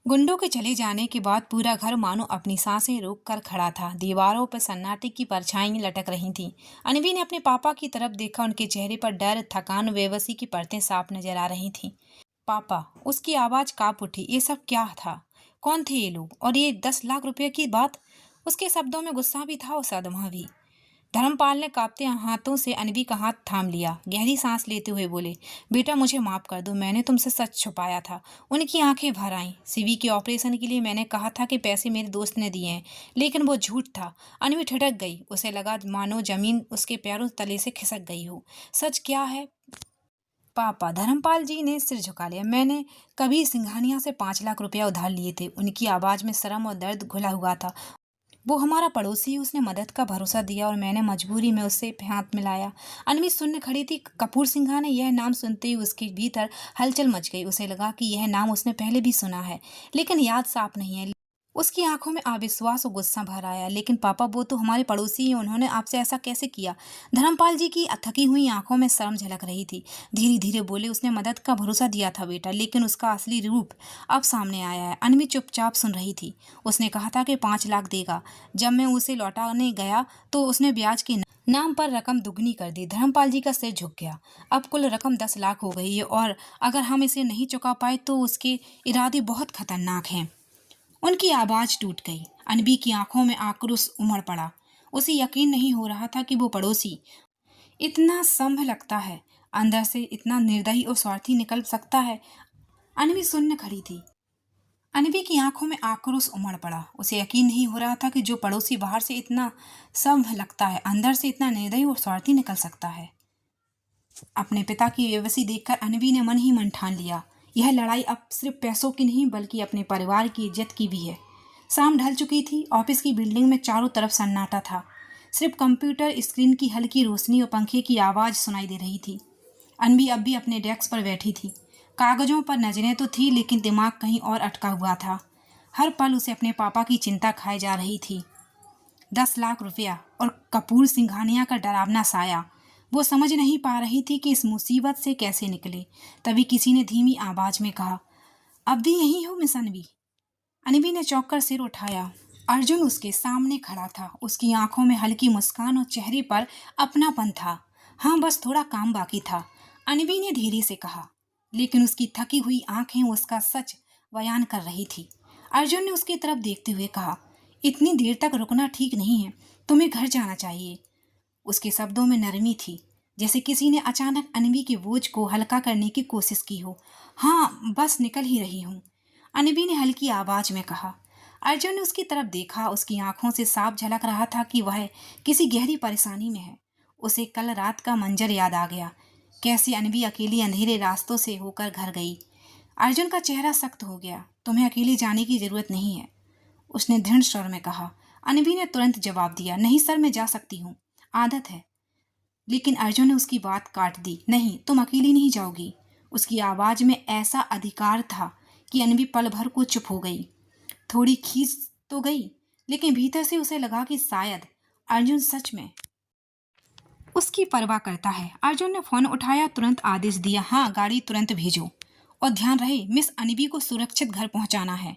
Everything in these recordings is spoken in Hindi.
गुंडों के चले जाने के बाद पूरा घर मानो अपनी सांसें रोक कर खड़ा था। दीवारों पर सन्नाटे की परछाइयां लटक रही थीं। अनवी ने अपने पापा की तरफ देखा। उनके चेहरे पर डर, थकान, बेबसी की परतें साफ नजर आ रही थीं। पापा, उसकी आवाज कांप उठी। ये सब क्या था? कौन थे ये लोग? और ये 10 लाख रुपए की बात? उसके शब्दों में गुस्सा भी था और सदमा भी। धर्मपाल ने कांपते हाथों से अनवी का हाथ थाम लिया। गहरी सांस लेते हुए बोले, बेटा मुझे माफ कर दो, मैंने तुमसे सच छुपाया था। उनकी आंखें भर आईं। सीवी के ऑपरेशन के लिए मैंने कहा था कि पैसे मेरे दोस्त ने दिए हैं, लेकिन वो झूठ था। अनवी ठिठक गई। उसे लगा मानो जमीन उसके पैरों तले से खिसक गई हो। सच क्या है पापा? धर्मपाल जी ने सिर झुका लिया। मैंने कभी सिंघानिया से 5 लाख रुपया उधार लिए थे। उनकी आवाज में शर्म और दर्द घुला हुआ था। वो हमारा पड़ोसी है, उसने मदद का भरोसा दिया और मैंने मजबूरी में उससे हाथ मिलाया। अनवी सुनने खड़ी थी। कपूर सिंघा ने यह नाम सुनते ही उसके भीतर हलचल मच गई। उसे लगा कि यह नाम उसने पहले भी सुना है, लेकिन याद साफ नहीं है। उसकी आंखों में अविश्वास और गुस्सा भर आया। लेकिन पापा, वो तो हमारे पड़ोसी हैं, उन्होंने आपसे ऐसा कैसे किया? धर्मपाल जी की थकी हुई आंखों में शर्म झलक रही थी। धीरे धीरे बोले, उसने मदद का भरोसा दिया था बेटा, लेकिन उसका असली रूप अब सामने आया है। अनवी चुपचाप सुन रही थी। उसने कहा था कि 5 लाख देगा। जब मैं उसे लौटाने गया तो उसने ब्याज के नाम पर रकम दुगनी कर दी। धर्मपाल जी का सिर झुक गया। अब कुल रकम 10 लाख हो गई है और अगर हम इसे नहीं चुका पाए तो उसके इरादे बहुत खतरनाक हैं। उनकी आवाज टूट गई। अनबी की आंखों में आक्रोश उमड़ पड़ा। उसे यकीन नहीं हो रहा था कि वो पड़ोसी इतना संभ लगता है, अंदर से इतना निर्दयी और स्वार्थी निकल सकता है। अनवी सुनने खड़ी थी। अनवी की आंखों में आक्रोश उमड़ पड़ा। उसे यकीन नहीं हो रहा था कि जो पड़ोसी बाहर से इतना संभ लगता है, अंदर से इतना निर्दयी और स्वार्थी निकल सकता है। अपने पिता की बेबसी देखकर अनवी ने मन ही मन ठान लिया, यह लड़ाई अब सिर्फ पैसों की नहीं बल्कि अपने परिवार की इज्जत की भी है। शाम ढल चुकी थी। ऑफिस की बिल्डिंग में चारों तरफ सन्नाटा था। सिर्फ कंप्यूटर स्क्रीन की हल्की रोशनी और पंखे की आवाज़ सुनाई दे रही थी। अनवी अब भी अपने डेस्क पर बैठी थी। कागजों पर नजरें तो थी, लेकिन दिमाग कहीं और अटका हुआ था। हर पल उसे अपने पापा की चिंता खाए जा रही थी। 10 लाख रुपया और कपूर सिंघानिया का डरावना साया। वो समझ नहीं पा रही थी कि इस मुसीबत से कैसे निकले। तभी किसी ने धीमी आवाज में कहा, अब भी यही हो मिस अनवी? अनवी ने चौंक कर सिर उठाया। अर्जुन उसके सामने खड़ा था। उसकी आंखों में हल्की मुस्कान और चेहरे पर अपनापन था। हाँ, बस थोड़ा काम बाकी था, अनवी ने धीरे से कहा, लेकिन उसकी थकी हुई आंखें उसका सच बयान कर रही थी। अर्जुन ने उसकी तरफ देखते हुए कहा, इतनी देर तक रुकना ठीक नहीं है, तुम्हें घर जाना चाहिए। उसके शब्दों में नरमी थी, जैसे किसी ने अचानक अनवी के बोझ को हल्का करने की कोशिश की हो। हाँ, बस निकल ही रही हूँ, अनवी ने हल्की आवाज में कहा। अर्जुन ने उसकी तरफ देखा। उसकी आंखों से साफ झलक रहा था कि वह किसी गहरी परेशानी में है। उसे कल रात का मंजर याद आ गया, कैसे अनवी अकेली अंधेरे रास्तों से होकर घर गई। अर्जुन का चेहरा सख्त हो गया। तुम्हें अकेले जाने की जरूरत नहीं है, उसने दृढ़ स्वर में कहा। अनवी ने तुरंत जवाब दिया, नहीं सर, मैं जा सकती हूँ, आदत है। लेकिन अर्जुन ने उसकी बात काट दी। नहीं, तुम अकेली नहीं जाओगी। उसकी आवाज में ऐसा अधिकार था कि अनवी पल भर को चुप हो गई। थोड़ी खींच तो गई, लेकिन भीतर से उसे लगा कि शायद अर्जुन सच में उसकी परवाह करता है। अर्जुन ने फोन उठाया, तुरंत आदेश दिया, हाँ, गाड़ी तुरंत भेजो और ध्यान रहे मिस अनवी को सुरक्षित घर पहुंचाना है।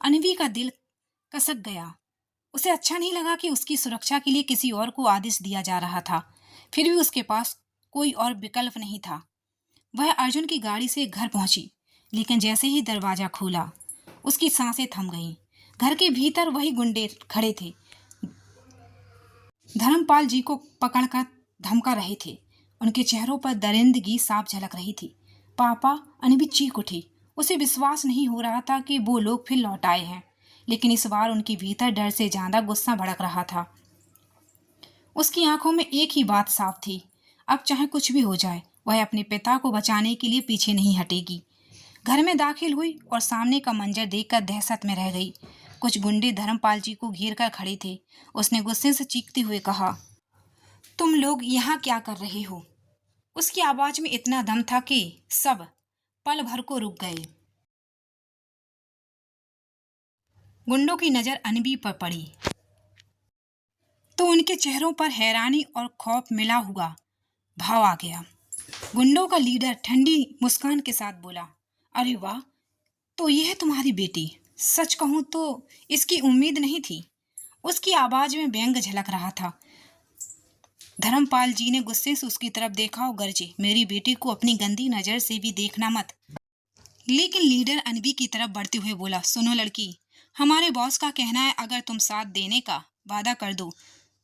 अनवी का दिल कसक गया। उसे अच्छा नहीं लगा कि उसकी सुरक्षा के लिए किसी और को आदेश दिया जा रहा था। फिर भी उसके पास कोई और विकल्प नहीं था। वह अर्जुन की गाड़ी से घर पहुंची, लेकिन जैसे ही दरवाजा खोला उसकी सांसें थम गईं। घर के भीतर वही गुंडे खड़े थे, धर्मपाल जी को पकड़कर धमका रहे थे। उनके चेहरों पर दरिंदगी साफ झलक रही थी। पापा, अनवी चीख उठी। उसे विश्वास नहीं हो रहा था कि वो लोग फिर लौट आए हैं, लेकिन इस बार उनके भीतर डर से ज्यादा गुस्सा भड़क रहा था। उसकी आंखों में एक ही बात साफ थी, अब चाहे कुछ भी हो जाए, वह अपने पिता को बचाने के लिए पीछे नहीं हटेगी। घर में दाखिल हुई और सामने का मंजर देखकर दहशत में रह गई। कुछ गुंडे धर्मपाल जी को घेर कर खड़े थे। उसने गुस्से से चीखते हुए कहा, तुम लोग यहाँ क्या कर रहे हो? उसकी आवाज में इतना दम था कि सब पल भर को रुक गए। गुंडों की नजर अनबी पर पड़ी तो उनके चेहरों पर हैरानी और खौफ मिला हुआ भाव आ गया। गुंडों का लीडर ठंडी मुस्कान के साथ बोला, अरे वाह, तो ये है तुम्हारी बेटी, सच कहूँ तो इसकी उम्मीद नहीं थी। उसकी आवाज में व्यंग झलक रहा था। धर्मपाल जी ने गुस्से से उसकी तरफ देखा और गरजे, मेरी बेटी को अपनी गंदी नजर से भी देखना मत। लेकिन लीडर अनबी की तरफ बढ़ते हुए बोला, सुनो लड़की, हमारे बॉस का कहना है अगर तुम साथ देने का वादा कर दो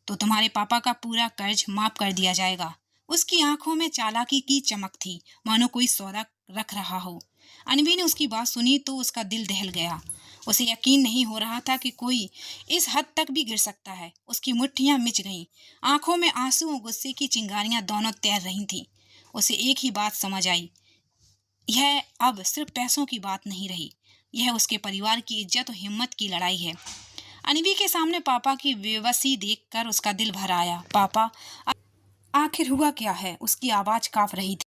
तो तुम्हारे पापा का पूरा कर्ज माफ कर दिया जाएगा। उसकी आंखों में चालाकी की चमक थी, मानो कोई सौदा रख रहा हो। अनबी ने उसकी बात सुनी तो उसका दिल दहल गया। उसे यकीन नहीं हो रहा था कि कोई इस हद तक भी गिर सकता है। उसकी मुट्ठियां मिच गईं, आंखों में आंसू और गुस्से की चिंगारियां दोनों तैर रही थीं। उसे एक ही बात समझ आई, यह अब सिर्फ पैसों की बात नहीं रही, यह उसके परिवार की इज्जत और हिम्मत की लड़ाई है। अनवी के सामने पापा की बेबसी देखकर उसका दिल भर आया। पापा, आखिर हुआ क्या है? उसकी आवाज कांप रही थी।